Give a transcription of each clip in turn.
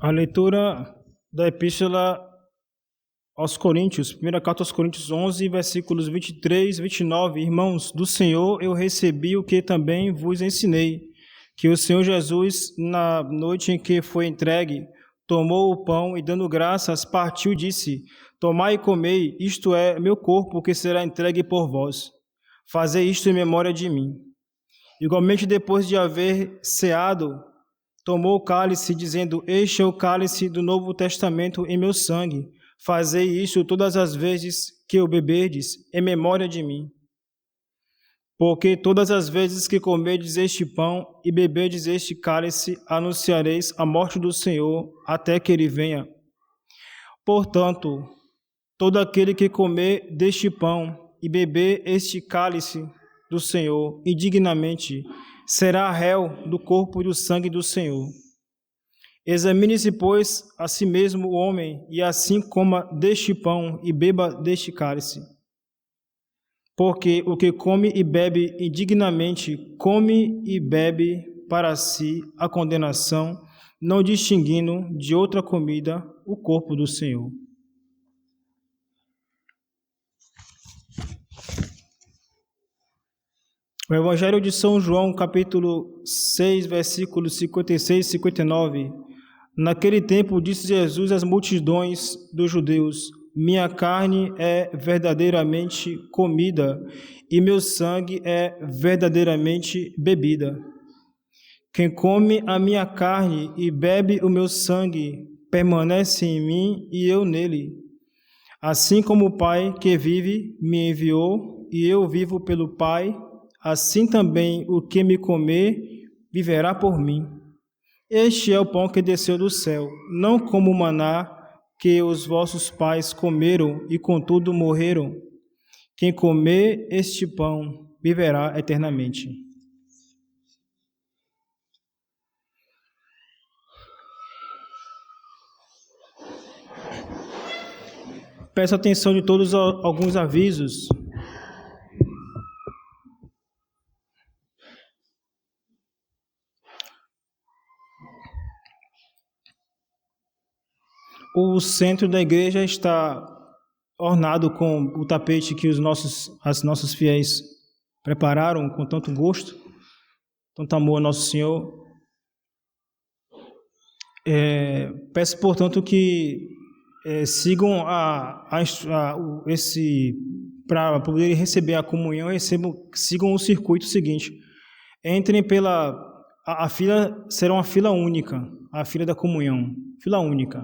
A leitura da Epístola aos Coríntios, primeira carta aos Coríntios 11, versículos 23 e 29. Irmãos, do Senhor eu recebi o que também vos ensinei, que o Senhor Jesus, na noite em que foi entregue, tomou o pão e, dando graças, partiu e disse: Tomai e comei, isto é meu corpo, que será entregue por vós. Fazei isto em memória de mim. Igualmente, depois de haver ceado, tomou o cálice, dizendo: Este é o cálice do Novo Testamento em meu sangue. Fazei isto todas as vezes que o beberdes, em memória de mim. Porque todas as vezes que comerdes este pão e beberdes este cálice, anunciareis a morte do Senhor, até que ele venha. Portanto, todo aquele que comer deste pão e beber este cálice do Senhor indignamente, será réu do corpo e do sangue do Senhor. Examine-se, pois, a si mesmo o homem, e assim coma deste pão e beba deste cálice. Porque o que come e bebe indignamente, come e bebe para si a condenação, não distinguindo de outra comida o corpo do Senhor. O Evangelho de São João, capítulo 6, versículos 56 e 59. Naquele tempo disse Jesus às multidões dos judeus: Minha carne é verdadeiramente comida e meu sangue é verdadeiramente bebida. Quem come a minha carne e bebe o meu sangue permanece em mim e eu nele. Assim como o Pai que vive me enviou e eu vivo pelo Pai, assim também o que me comer viverá por mim. Este é o pão que desceu do céu, não como o maná que os vossos pais comeram e contudo morreram. Quem comer este pão viverá eternamente. Peço atenção de todos alguns avisos. O centro da igreja está ornado com o tapete que os nossos fiéis prepararam com tanto gosto, tanto amor a Nosso Senhor. Peço, portanto, que sigam para poderem receber a comunhão, sigam o circuito seguinte. Entrem pela a fila, será uma fila única, a fila da comunhão, fila única.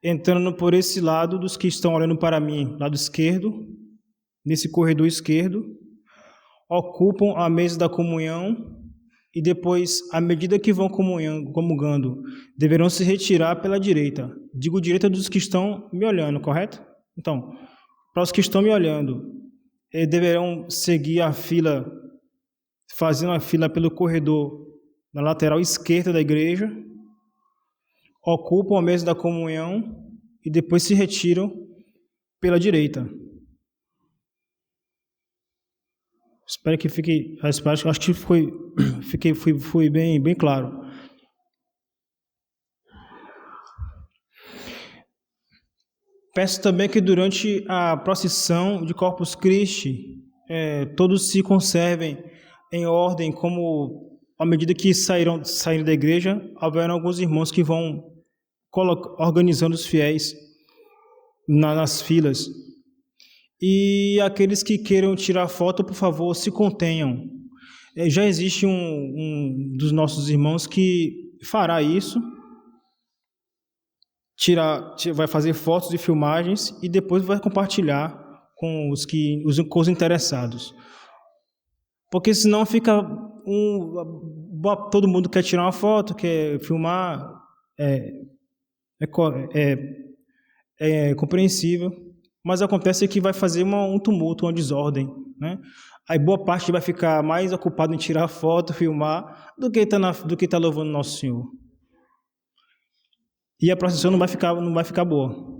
Entrando por esse lado dos que estão olhando para mim, lado esquerdo, nesse corredor esquerdo, ocupam a mesa da comunhão e depois, à medida que vão comungando, deverão se retirar pela direita. Digo direita dos que estão me olhando, correto? Então, para os que estão me olhando, deverão seguir a fila, fazendo a fila pelo corredor na lateral esquerda da igreja, ocupam a mesa da comunhão e depois se retiram pela direita. Espero que fique, acho que foi bem claro. Peço também que durante a procissão de Corpus Christi, todos se conservem em ordem, como à medida que saírem da igreja, haverão alguns irmãos que vão organizando os fiéis nas filas. E aqueles que queiram tirar foto, por favor, se contenham. Já existe um dos nossos irmãos que fará isso, vai fazer fotos e filmagens e depois vai compartilhar com os interessados. Porque senão fica todo mundo quer tirar uma foto, quer filmar, é compreensível, mas acontece que vai fazer um tumulto, uma desordem, né? Aí boa parte vai ficar mais ocupado em tirar foto, filmar, do que tá louvando Nosso Senhor. E a procissão não vai ficar boa.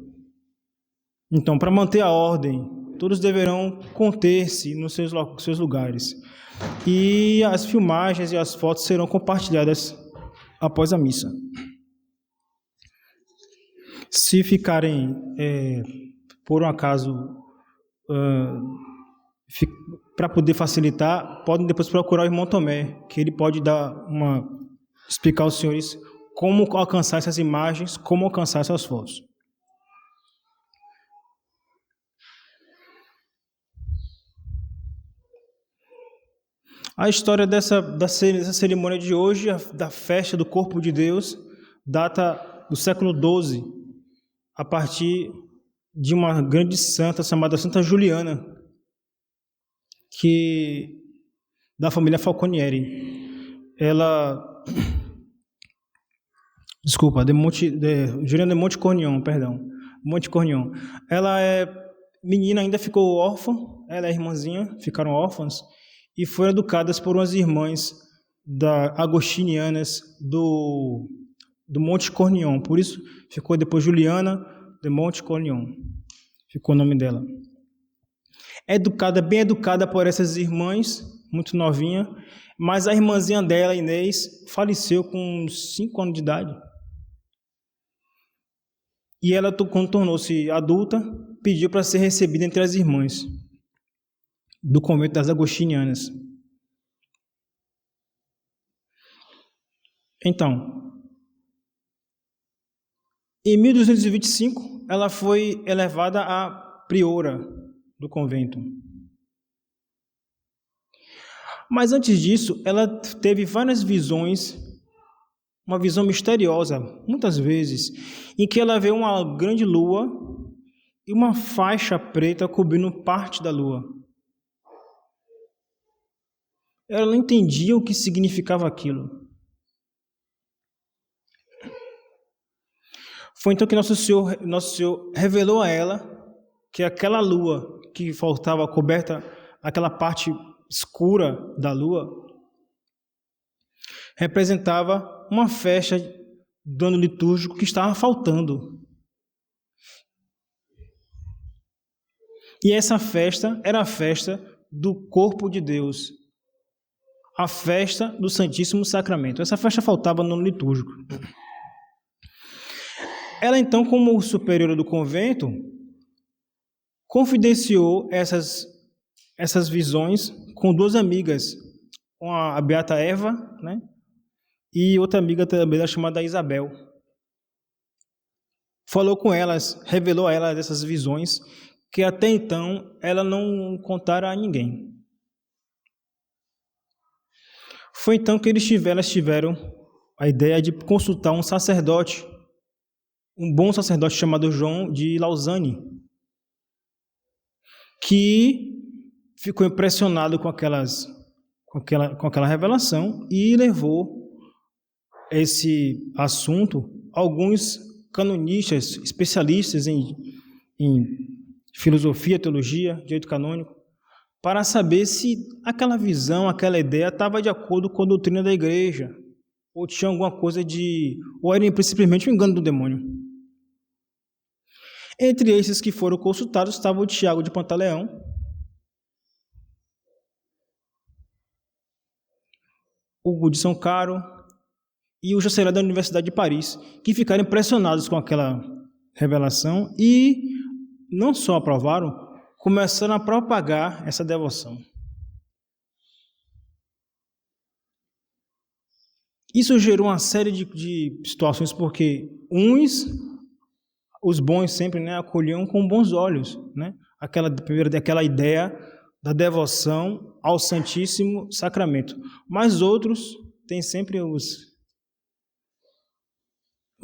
Então, para manter a ordem, todos deverão conter-se nos seus lugares. E as filmagens e as fotos serão compartilhadas após a missa. Se ficarem, por um acaso, para poder facilitar, podem depois procurar o irmão Tomé, que ele pode explicar aos senhores como alcançar essas imagens, como alcançar essas fotos. A história dessa cerimônia de hoje, da festa do corpo de Deus, data do século XII, a partir de uma grande santa chamada Santa Juliana, da família Falconieri. Juliana de Monte Cornion, Monte Cornion. Ela é menina, ainda ficou órfã, ela é irmãzinha, ficaram órfãs, e foram educadas por umas irmãs agostinianas do Monte Cornion. Por isso ficou depois Juliana de Monte Cornion. Ficou o nome dela. Bem educada por essas irmãs, muito novinha, mas a irmãzinha dela, Inês, faleceu com uns 5 anos de idade. E ela, quando tornou-se adulta, pediu para ser recebida entre as irmãs do convento das agostinianas. Então, em 1225, ela foi elevada a priora do convento. Mas antes disso, ela teve várias visões, uma visão misteriosa, muitas vezes, em que ela vê uma grande lua e uma faixa preta cobrindo parte da lua. Ela não entendia o que significava aquilo. Foi então que Nosso Senhor revelou a ela que aquela lua que faltava coberta, aquela parte escura da lua, representava uma festa do ano litúrgico que estava faltando. E essa festa era a festa do corpo de Deus, a festa do Santíssimo Sacramento. Essa festa faltava no ano litúrgico. Ela então, como superiora do convento, confidenciou essas visões com 2 amigas, a beata Eva, né, e outra amiga também chamada Isabel. Falou com elas, revelou a elas essas visões que até então ela não contara a ninguém. Foi então que elas tiveram a ideia de consultar um sacerdote, um bom sacerdote chamado João de Lausanne, que ficou impressionado com aquela revelação e levou esse assunto a alguns canonistas, especialistas em filosofia, teologia, direito canônico, para saber se aquela visão, aquela ideia estava de acordo com a doutrina da igreja, ou tinha alguma coisa ou era simplesmente um engano do demônio. Entre esses que foram consultados estava o Tiago de Pantaleão, o de São Caro e o chanceler da Universidade de Paris, que ficaram impressionados com aquela revelação e não só aprovaram, começaram a propagar essa devoção. Isso gerou uma série de situações, porque os bons sempre, né, acolhiam com bons olhos, né, aquela ideia da devoção ao Santíssimo Sacramento. Mas outros têm sempre os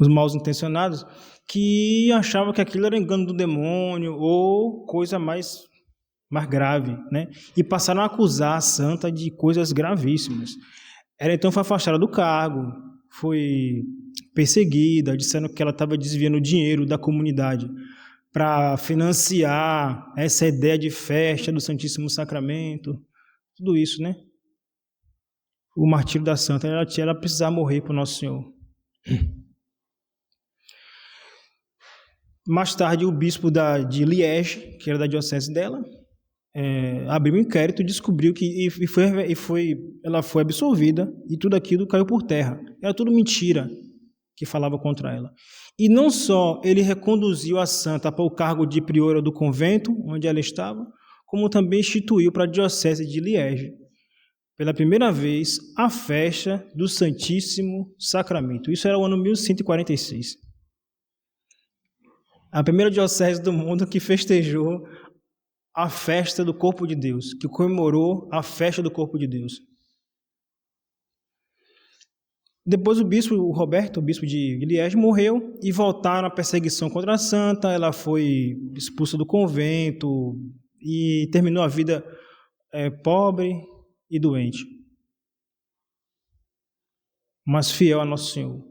mal intencionados que achavam que aquilo era engano do demônio ou coisa mais grave, né? E passaram a acusar a santa de coisas gravíssimas. Ela então foi afastada do cargo, foi perseguida, disseram que ela estava desviando dinheiro da comunidade para financiar essa ideia de festa do Santíssimo Sacramento, tudo isso, né? O martírio da santa, ela precisava morrer para o Nosso Senhor. Mais tarde, o bispo de Liege, que era da diocese dela, abriu um inquérito e descobriu que ela foi absolvida e tudo aquilo caiu por terra. Era tudo mentira. que falava contra ela. E não só ele reconduziu a santa para o cargo de priora do convento, onde ela estava, como também instituiu para a diocese de Liege, pela primeira vez, a festa do Santíssimo Sacramento. Isso era o ano 1146. A primeira diocese do mundo que festejou a festa do corpo de Deus, que comemorou a festa do corpo de Deus. Depois o Roberto, o bispo de Liege, morreu e voltaram a perseguição contra a santa. Ela foi expulsa do convento e terminou a vida pobre e doente, mas fiel a Nosso Senhor.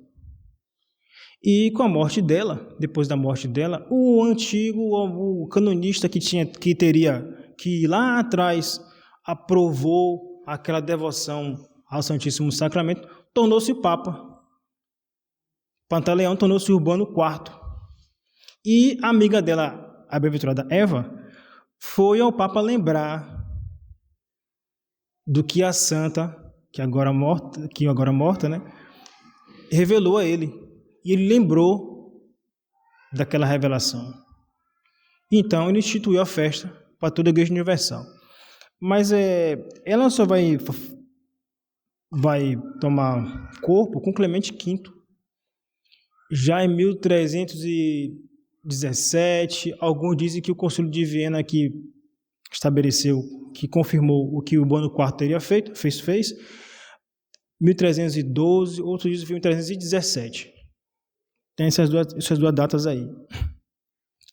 E com a morte dela, depois da morte dela, o canonista que lá atrás aprovou aquela devoção ao Santíssimo Sacramento, tornou-se Papa. Pantaleão tornou-se Urbano IV. E a amiga dela, a bem-aventurada Eva, foi ao Papa lembrar do que a santa, que agora morta, né, revelou a ele. E ele lembrou daquela revelação. Então, ele instituiu a festa para toda a Igreja Universal. Mas ela só vai tomar corpo com Clemente V, já em 1317. Alguns dizem que o Concílio de Viena que estabeleceu, que confirmou o que o Urbano IV teria feito, fez, 1312, outros dizem que 1317. Tem essas duas datas aí.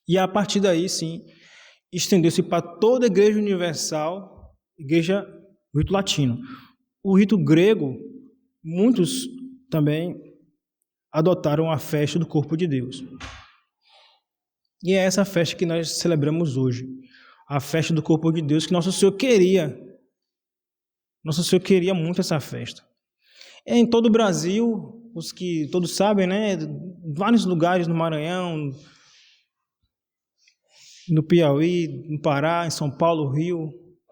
E a partir daí, sim, estendeu-se para toda a Igreja Universal, o rito latino. O rito grego, muitos também adotaram a festa do corpo de Deus. E é essa festa que nós celebramos hoje. A festa do corpo de Deus que Nosso Senhor queria. Nosso Senhor queria muito essa festa. Em todo o Brasil, os que todos sabem, né? Vários lugares no Maranhão, no Piauí, no Pará, em São Paulo, Rio,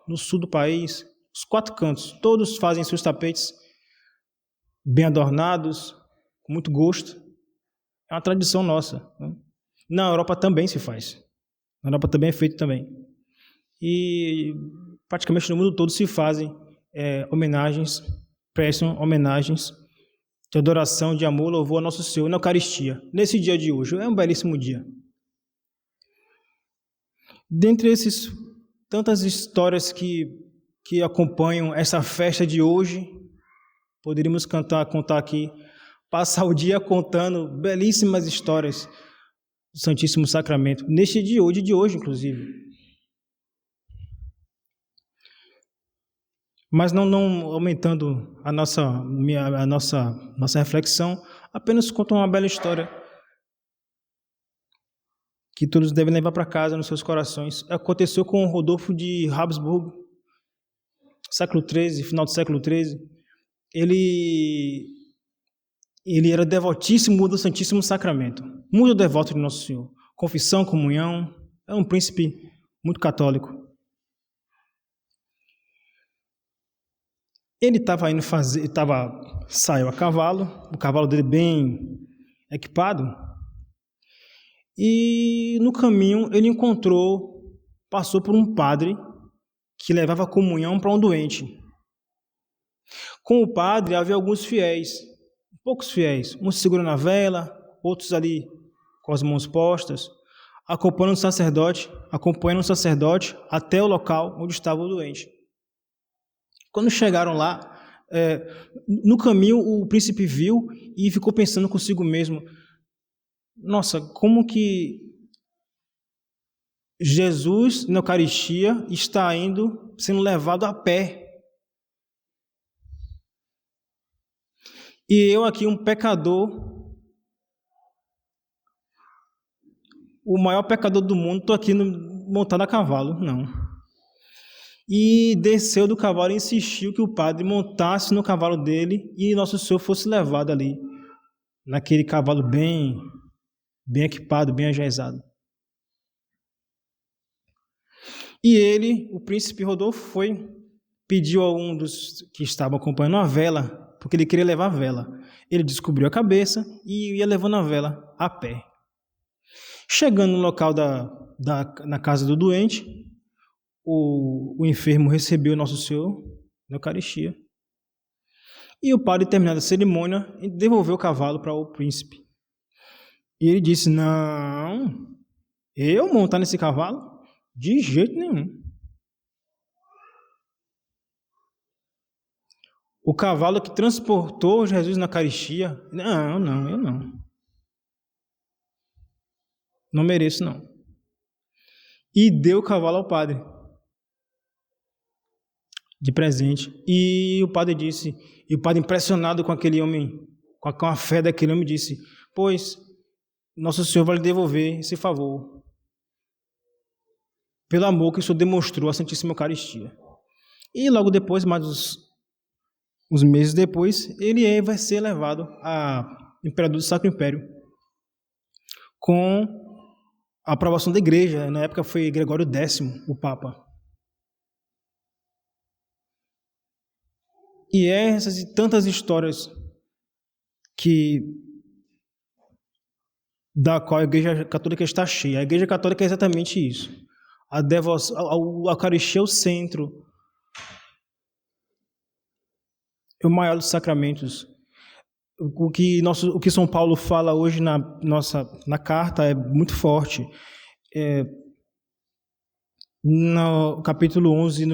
no sul do país, os 4 cantos, todos fazem seus tapetes bem adornados, com muito gosto. É uma tradição nossa, né? Na Europa também se faz. Na Europa também é feito também. E praticamente no mundo todo se fazem prestam homenagens de adoração, de amor, louvor a Nosso Senhor na Eucaristia, nesse dia de hoje. É um belíssimo dia. Dentre esses tantas histórias que acompanham essa festa de hoje, poderíamos contar aqui, passar o dia contando belíssimas histórias do Santíssimo Sacramento, neste dia de hoje, inclusive. Mas não aumentando a nossa reflexão, apenas conto uma bela história que todos devem levar para casa nos seus corações. Aconteceu com Rodolfo de Habsburgo, século XIII, final do século XIII. Ele era devotíssimo do Santíssimo Sacramento, muito devoto de Nosso Senhor. Confissão, comunhão, é um príncipe muito católico. Ele saiu a cavalo, o cavalo dele bem equipado, e no caminho ele passou por um padre que levava comunhão para um doente. Com o padre havia alguns fiéis, poucos fiéis, uns segurando a vela, outros ali com as mãos postas, acompanhando o sacerdote até o local onde estava o doente. Quando chegaram lá, no caminho o príncipe viu e ficou pensando consigo mesmo: nossa, como que Jesus na Eucaristia está sendo levado a pé. E eu aqui, um pecador, o maior pecador do mundo, estou aqui montado a cavalo. Não. E desceu do cavalo e insistiu que o padre montasse no cavalo dele e Nosso Senhor fosse levado ali, naquele cavalo bem equipado, bem ajaezado. E ele, o príncipe Rodolfo, pediu a um dos que estavam acompanhando a vela porque ele queria levar a vela. Ele descobriu a cabeça e ia levando a vela a pé. Chegando no local na casa do doente, o enfermo recebeu Nosso Senhor na Eucaristia. E o padre, terminada a cerimônia, devolveu o cavalo para o príncipe. E ele disse: não, eu montar nesse cavalo? De jeito nenhum. O cavalo que transportou Jesus na Eucaristia? Não, eu não. Não mereço, não. E deu o cavalo ao padre de presente. E o padre disse, e o padre, impressionado com aquele homem, com a fé daquele homem, disse: pois Nosso Senhor vai lhe devolver esse favor, pelo amor que o Senhor demonstrou à Santíssima Eucaristia. E logo depois, mais uns meses depois, ele vai ser levado a imperador do Sacro Império, com a aprovação da igreja. Na época foi Gregório X, o Papa. E essas e tantas histórias da qual a Igreja Católica está cheia. A Igreja Católica é exatamente isso. A Eucaristia é o centro, é o maior dos sacramentos. O que São Paulo fala hoje na carta é muito forte. No capítulo 11,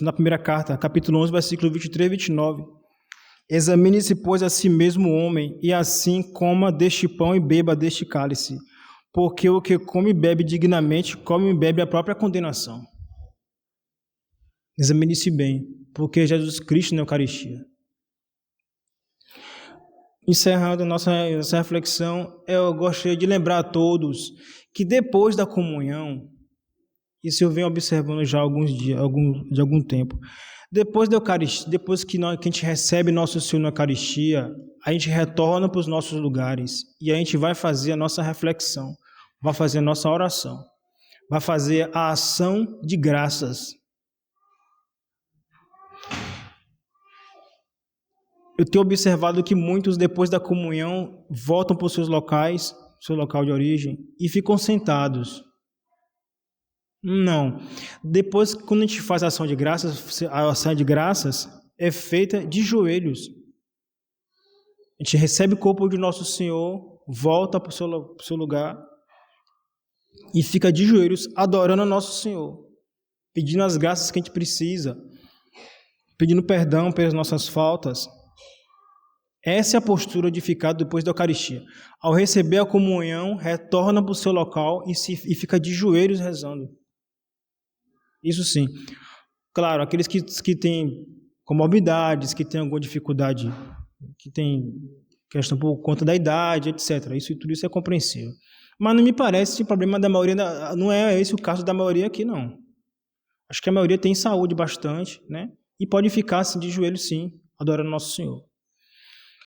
na primeira carta, capítulo 11, versículo 23 e 29. Examine-se, pois, a si mesmo o homem, e assim coma deste pão e beba deste cálice. Porque o que come e bebe dignamente, come e bebe a própria condenação. Examine-se bem, porque Jesus Cristo na Eucaristia. Encerrando nossa reflexão, eu gostaria de lembrar a todos que depois da comunhão, isso eu venho observando já há alguns dias, de algum tempo, depois da Eucaristia, depois que a gente recebe Nosso Senhor na Eucaristia, a gente retorna para os nossos lugares e a gente vai fazer a nossa reflexão, vai fazer a nossa oração, vai fazer a ação de graças. Eu tenho observado que muitos, depois da comunhão, voltam para os seus locais, seu local de origem, e ficam sentados. Não. Depois, quando a gente faz a ação de graças é feita de joelhos. A gente recebe o corpo de Nosso Senhor, volta para o seu lugar e fica de joelhos adorando a Nosso Senhor, pedindo as graças que a gente precisa, pedindo perdão pelas nossas faltas. Essa é a postura de ficar depois da Eucaristia. Ao receber a comunhão, retorna para o seu local e fica de joelhos rezando. Isso sim. Claro, aqueles que têm comorbidades, que têm alguma dificuldade, que têm questão por conta da idade, etc. Tudo isso é compreensível. Mas não me parece que o problema da maioria, não é esse o caso da maioria aqui, não. Acho que a maioria tem saúde bastante, né? E pode ficar assim, de joelhos, sim, adorando Nosso Senhor.